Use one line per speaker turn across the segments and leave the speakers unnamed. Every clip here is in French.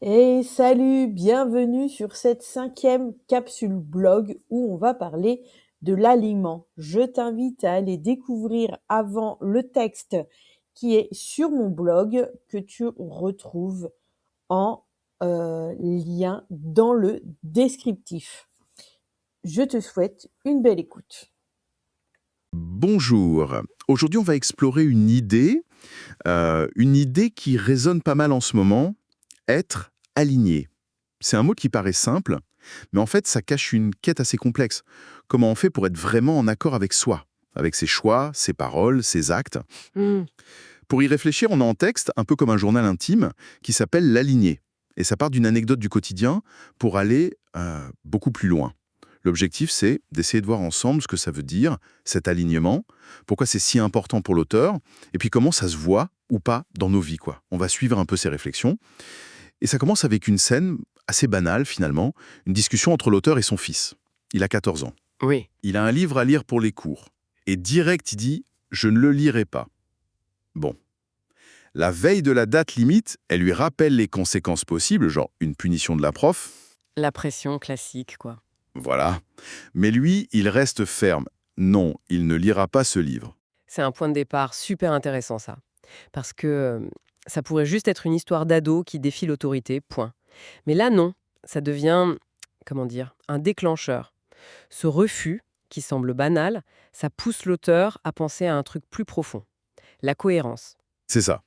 Et salut, bienvenue sur cette 5e capsule blog où on va parler de l'aliment. Je t'invite à aller découvrir avant le texte qui est sur mon blog que tu retrouves en lien dans le descriptif. Je te souhaite une belle écoute.
Bonjour. Aujourd'hui, on va explorer une idée qui résonne pas mal en ce moment, être aligné. C'est un mot qui paraît simple, mais en fait, ça cache une quête assez complexe. Comment on fait pour être vraiment en accord avec soi, avec ses choix, ses paroles, ses actes?
Mmh.
Pour y réfléchir, on a en texte, un peu comme un journal intime, qui s'appelle l'aligné. Et ça part d'une anecdote du quotidien pour aller beaucoup plus loin. L'objectif, c'est d'essayer de voir ensemble ce que ça veut dire, cet alignement, pourquoi c'est si important pour l'auteur, et puis comment ça se voit ou pas dans nos vies, quoi. On va suivre un peu ces réflexions. Et ça commence avec une scène assez banale, finalement, une discussion entre l'auteur et son fils. Il a 14 ans.
Oui.
Il a un livre à lire pour les cours. Et direct, il dit « Je ne le lirai pas ». Bon. La veille de la date limite, elle lui rappelle les conséquences possibles, genre une punition de la prof.
La pression classique, quoi.
Voilà. Mais lui, il reste ferme. Non, il ne lira pas ce livre.
C'est un point de départ super intéressant, ça. Parce que ça pourrait juste être une histoire d'ado qui défie l'autorité, point. Mais là, non. Ça devient, comment dire, un déclencheur. Ce refus, qui semble banal, ça pousse l'auteur à penser à un truc plus profond. La cohérence.
C'est ça.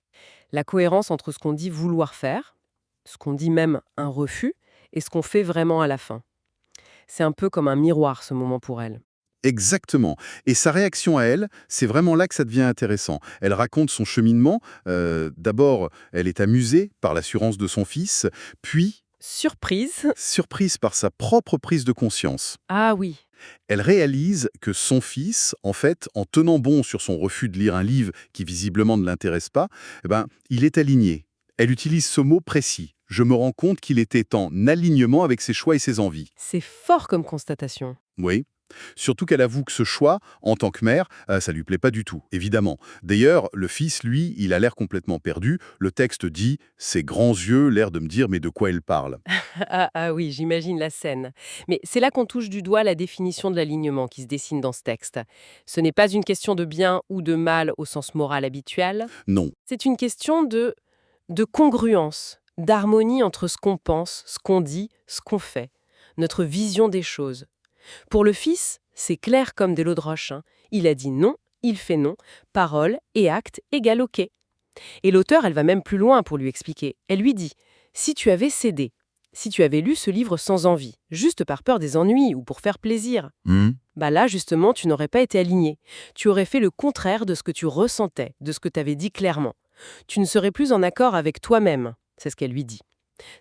La cohérence entre ce qu'on dit vouloir faire, ce qu'on dit même un refus, et ce qu'on fait vraiment à la fin. C'est un peu comme un miroir, ce moment pour elle.
Exactement. Et sa réaction à elle, c'est vraiment là que ça devient intéressant. Elle raconte son cheminement. D'abord, elle est amusée par l'assurance de son fils, puis
Surprise.
surprise par sa propre prise de conscience.
Ah oui.
Elle réalise que son fils, en fait, en tenant bon sur son refus de lire un livre qui visiblement ne l'intéresse pas, il est aligné. Elle utilise ce mot précis. Je me rends compte qu'il était en alignement avec ses choix et ses envies.
C'est fort comme constatation.
Oui. Surtout qu'elle avoue que ce choix, en tant que mère, ça lui plaît pas du tout, évidemment. D'ailleurs, le fils, lui, il a l'air complètement perdu. Le texte dit « ses grands yeux, l'air de me dire mais de quoi elle parle ?»
Ah oui, j'imagine la scène. Mais c'est là qu'on touche du doigt la définition de l'alignement qui se dessine dans ce texte. Ce n'est pas une question de bien ou de mal au sens moral habituel,
Non.
c'est une question de congruence, d'harmonie entre ce qu'on pense, ce qu'on dit, ce qu'on fait, notre vision des choses. Pour le fils, c'est clair comme de l'eau de roche, hein. Il a dit non, il fait non, parole et acte égale OK. Et l'auteur, elle va même plus loin pour lui expliquer. Elle lui dit, si tu avais cédé, si tu avais lu ce livre sans envie, juste par peur des ennuis ou pour faire plaisir,
Hmm.
bah là, justement, tu n'aurais pas été aligné. Tu aurais fait le contraire de ce que tu ressentais, de ce que tu avais dit clairement. Tu ne serais plus en accord avec toi-même, c'est ce qu'elle lui dit.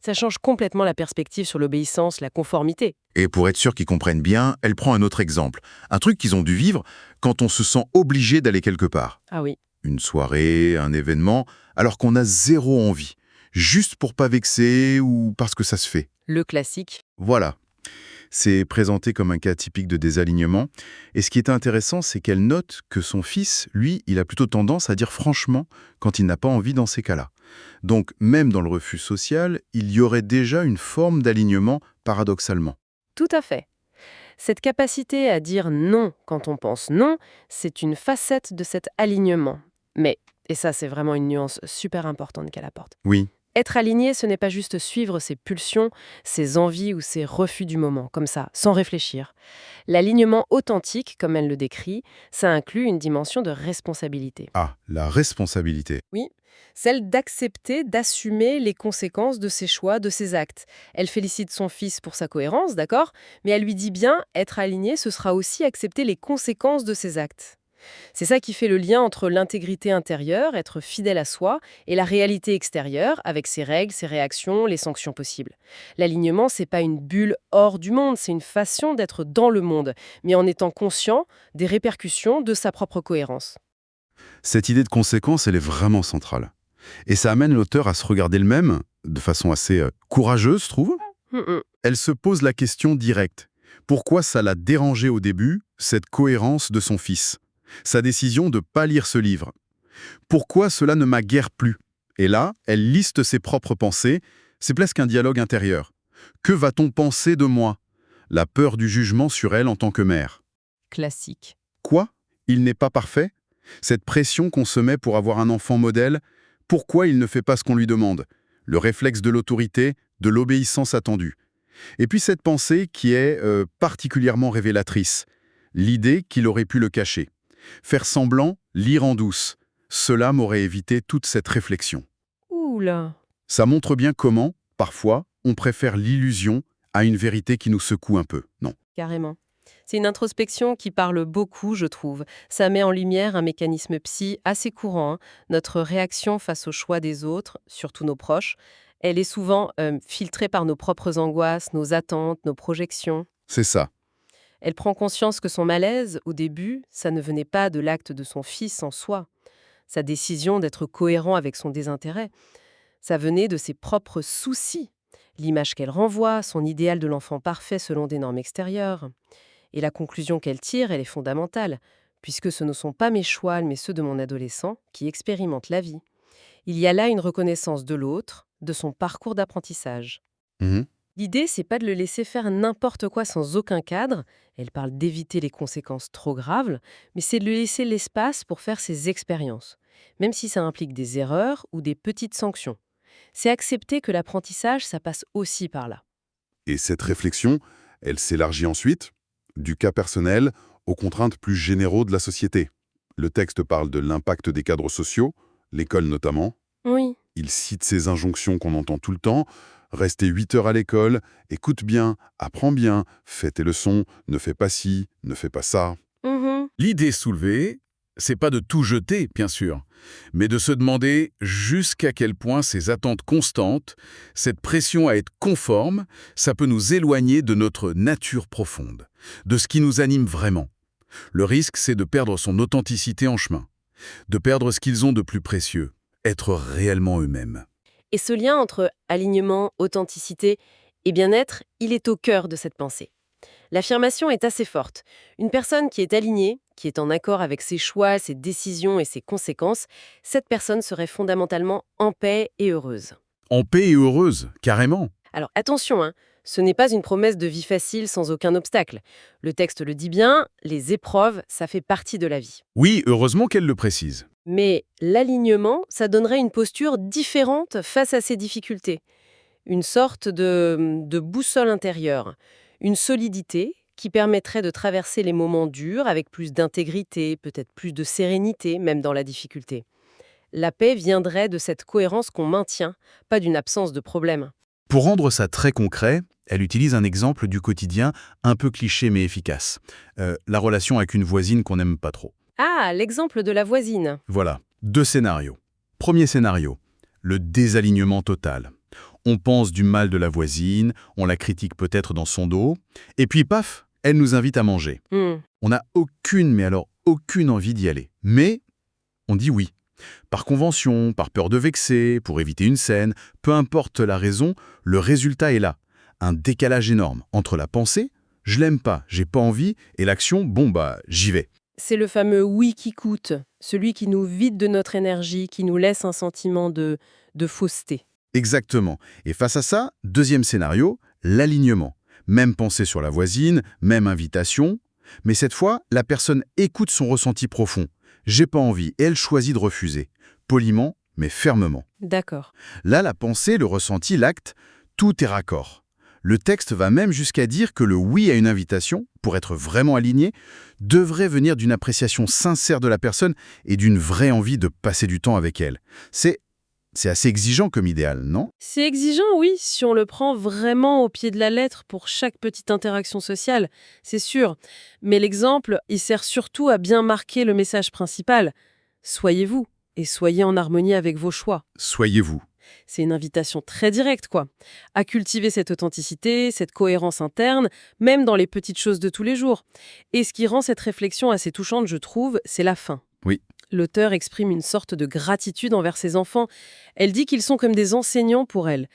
Ça change complètement la perspective sur l'obéissance, la conformité.
Et pour être sûr qu'ils comprennent bien, elle prend un autre exemple. Un truc qu'ils ont dû vivre quand on se sent obligé d'aller quelque part.
Ah oui.
Une soirée, un événement, alors qu'on a zéro envie. Juste pour pas vexer ou parce que ça se fait.
Le classique.
Voilà. C'est présenté comme un cas typique de désalignement. Et ce qui est intéressant, c'est qu'elle note que son fils, lui, il a plutôt tendance à dire franchement quand il n'a pas envie dans ces cas-là. Donc, même dans le refus social, il y aurait déjà une forme d'alignement, paradoxalement.
Tout à fait. Cette capacité à dire non quand on pense non, c'est une facette de cet alignement. Mais, et ça c'est vraiment une nuance super importante qu'elle apporte,
Oui,
être aligné, ce n'est pas juste suivre ses pulsions, ses envies ou ses refus du moment, comme ça, sans réfléchir. L'alignement authentique, comme elle le décrit, ça inclut une dimension de responsabilité.
ah, la responsabilité.
Oui, celle d'accepter, d'assumer les conséquences de ses choix, de ses actes. Elle félicite son fils pour sa cohérence, d'accord? Mais elle lui dit bien, être aligné, ce sera aussi accepter les conséquences de ses actes. C'est ça qui fait le lien entre l'intégrité intérieure, être fidèle à soi, et la réalité extérieure, avec ses règles, ses réactions, les sanctions possibles. L'alignement, c'est pas une bulle hors du monde, c'est une façon d'être dans le monde, mais en étant conscient des répercussions de sa propre cohérence.
Cette idée de conséquence, elle est vraiment centrale. Et ça amène l'auteur à se regarder le même, de façon assez courageuse, je trouve.
Hum, hum.
Elle se pose la question directe. Pourquoi ça l'a dérangé au début, cette cohérence de son fils? Sa décision de ne pas lire ce livre? Pourquoi cela ne m'a guère plu? Et là, elle liste ses propres pensées. C'est presque un dialogue intérieur. Que va-t-on penser de moi? La peur du jugement sur elle en tant que mère.
Classique.
Quoi? Il n'est pas parfait? Cette pression qu'on se met pour avoir un enfant modèle, pourquoi il ne fait pas ce qu'on lui demande? Le réflexe de l'autorité, de l'obéissance attendue. Et puis cette pensée qui est particulièrement révélatrice. L'idée qu'il aurait pu le cacher. Faire semblant, lire en douce. Cela m'aurait évité toute cette réflexion.
Ouh là.
Ça montre bien comment, parfois, on préfère l'illusion à une vérité qui nous secoue un peu, non?
Carrément. C'est une introspection qui parle beaucoup, je trouve. Ça met en lumière un mécanisme psy assez courant, hein. Notre réaction face aux choix des autres, surtout nos proches, elle est souvent filtrée par nos propres angoisses, nos attentes, nos projections.
C'est ça.
Elle prend conscience que son malaise, au début, ça ne venait pas de l'acte de son fils en soi. Sa décision d'être cohérent avec son désintérêt, ça venait de ses propres soucis. L'image qu'elle renvoie, son idéal de l'enfant parfait selon des normes extérieures. Et la conclusion qu'elle tire, elle est fondamentale, puisque ce ne sont pas mes choix, mais ceux de mon adolescent qui expérimentent la vie. Il y a là une reconnaissance de l'autre, de son parcours d'apprentissage.
Mhm.
L'idée, c'est pas de le laisser faire n'importe quoi sans aucun cadre, elle parle d'éviter les conséquences trop graves, mais c'est de lui laisser l'espace pour faire ses expériences, même si ça implique des erreurs ou des petites sanctions. C'est accepter que l'apprentissage, ça passe aussi par là.
Et cette réflexion, elle s'élargit ensuite, du cas personnel aux contraintes plus généraux de la société. Le texte parle de l'impact des cadres sociaux, l'école notamment.
Oui.
Il cite ces injonctions qu'on entend tout le temps. Restez 8 heures à l'école, écoute bien, apprends bien, fais tes leçons, ne fais pas ci, ne fais pas ça.
Mhm.
L'idée soulevée, c'est pas de tout jeter, bien sûr, mais de se demander jusqu'à quel point ces attentes constantes, cette pression à être conforme, ça peut nous éloigner de notre nature profonde, de ce qui nous anime vraiment. Le risque, c'est de perdre son authenticité en chemin, de perdre ce qu'ils ont de plus précieux, être réellement eux-mêmes.
Et ce lien entre alignement, authenticité et bien-être, il est au cœur de cette pensée. L'affirmation est assez forte. Une personne qui est alignée, qui est en accord avec ses choix, ses décisions et ses conséquences, cette personne serait fondamentalement en paix et heureuse.
En paix et heureuse, carrément.
Alors attention, hein, ce n'est pas une promesse de vie facile sans aucun obstacle. Le texte le dit bien, les épreuves, ça fait partie de la vie.
Oui, heureusement qu'elle le précise.
Mais l'alignement, ça donnerait une posture différente face à ces difficultés. Une sorte de boussole intérieure, une solidité qui permettrait de traverser les moments durs avec plus d'intégrité, peut-être plus de sérénité, même dans la difficulté. La paix viendrait de cette cohérence qu'on maintient, pas d'une absence de problème.
Pour rendre ça très concret, elle utilise un exemple du quotidien un peu cliché mais efficace. La relation avec une voisine qu'on n'aime pas trop.
Ah, l'exemple de la voisine.
Voilà, 2 scénarios. Premier scénario, le désalignement total. On pense du mal de la voisine, on la critique peut-être dans son dos, et puis paf, elle nous invite à manger. On n'a aucune, mais alors aucune envie d'y aller. Mais on dit oui. Par convention, par peur de vexer, pour éviter une scène, peu importe la raison, le résultat est là. Un décalage énorme entre la pensée, je l'aime pas, j'ai pas envie, et l'action, bon bah, j'y vais.
C'est le fameux oui qui coûte, celui qui nous vide de notre énergie, qui nous laisse un sentiment de fausseté.
Exactement. Et face à ça, deuxième scénario, l'alignement. Même pensée sur la voisine, même invitation. Mais cette fois, la personne écoute son ressenti profond. J'ai pas envie, et elle choisit de refuser. Poliment, mais fermement.
D'accord.
Là, la pensée, le ressenti, l'acte, tout est raccord. Le texte va même jusqu'à dire que le oui à une invitation, pour être vraiment aligné, devrait venir d'une appréciation sincère de la personne et d'une vraie envie de passer du temps avec elle. C'est assez exigeant comme idéal, non?
C'est exigeant, oui, si on le prend vraiment au pied de la lettre pour chaque petite interaction sociale, c'est sûr. Mais l'exemple, il sert surtout à bien marquer le message principal. Soyez vous, et soyez en harmonie avec vos choix.
Soyez-vous.
C'est une invitation très directe, quoi. À cultiver cette authenticité, cette cohérence interne, même dans les petites choses de tous les jours. Et ce qui rend cette réflexion assez touchante, je trouve, c'est la fin.
Oui.
L'auteur exprime une sorte de gratitude envers ses enfants. Elle dit qu'ils sont comme des enseignants pour elle.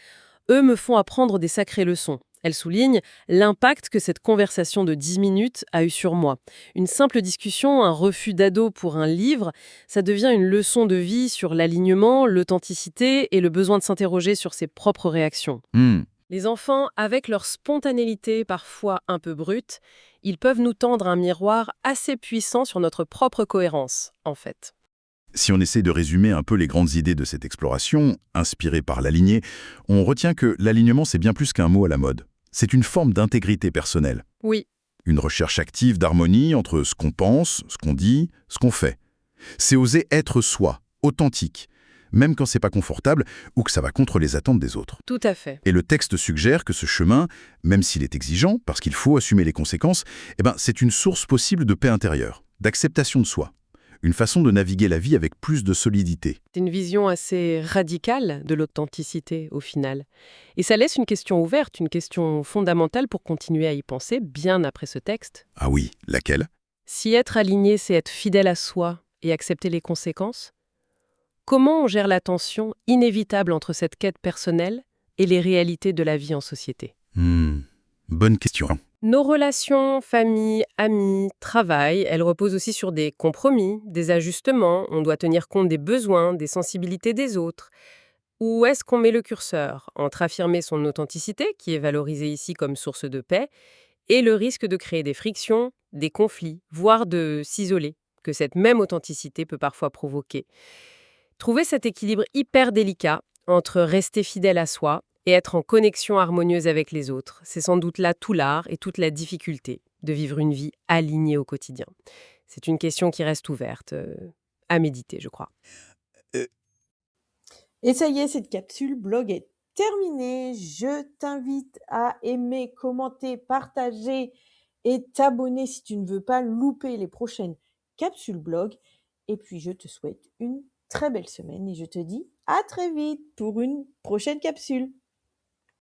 Eux me font apprendre des sacrées leçons. Elle souligne l'impact que cette conversation de 10 minutes a eu sur moi. Une simple discussion, un refus d'ado pour un livre, ça devient une leçon de vie sur l'alignement, l'authenticité et le besoin de s'interroger sur ses propres réactions. Les enfants, avec leur spontanéité parfois un peu brute, ils peuvent nous tendre un miroir assez puissant sur notre propre cohérence, en fait.
Si on essaie de résumer un peu les grandes idées de cette exploration, inspirée par la lignée, on retient que l'alignement, c'est bien plus qu'un mot à la mode. C'est une forme d'intégrité personnelle.
Oui,
Une recherche active d'harmonie entre ce qu'on pense, ce qu'on dit, ce qu'on fait. C'est oser être soi, authentique, même quand c'est pas confortable ou que ça va contre les attentes des autres.
tout à fait.
Et le texte suggère que ce chemin, même s'il est exigeant, parce qu'il faut assumer les conséquences, c'est une source possible de paix intérieure, d'acceptation de soi. Une façon de naviguer la vie avec plus de solidité.
C'est une vision assez radicale de l'authenticité, au final. Et ça laisse une question ouverte, une question fondamentale pour continuer à y penser bien après ce texte.
Ah oui, laquelle?
Si être aligné, c'est être fidèle à soi et accepter les conséquences, comment on gère la tension inévitable entre cette quête personnelle et les réalités de la vie en société?
Bonne question.
Nos relations, famille, amis, travail, elles reposent aussi sur des compromis, des ajustements. On doit tenir compte des besoins, des sensibilités des autres. Où est-ce qu'on met le curseur entre affirmer son authenticité, qui est valorisée ici comme source de paix, et le risque de créer des frictions, des conflits, voire de s'isoler, que cette même authenticité peut parfois provoquer? Trouver cet équilibre hyper délicat entre rester fidèle à soi et être en connexion harmonieuse avec les autres, c'est sans doute là tout l'art et toute la difficulté de vivre une vie alignée au quotidien. C'est une question qui reste ouverte, à méditer, je crois.
Et ça y est, cette capsule blog est terminée. Je t'invite à aimer, commenter, partager et t'abonner si tu ne veux pas louper les prochaines capsules blog. Et puis, je te souhaite une très belle semaine et je te dis à très vite pour une prochaine capsule.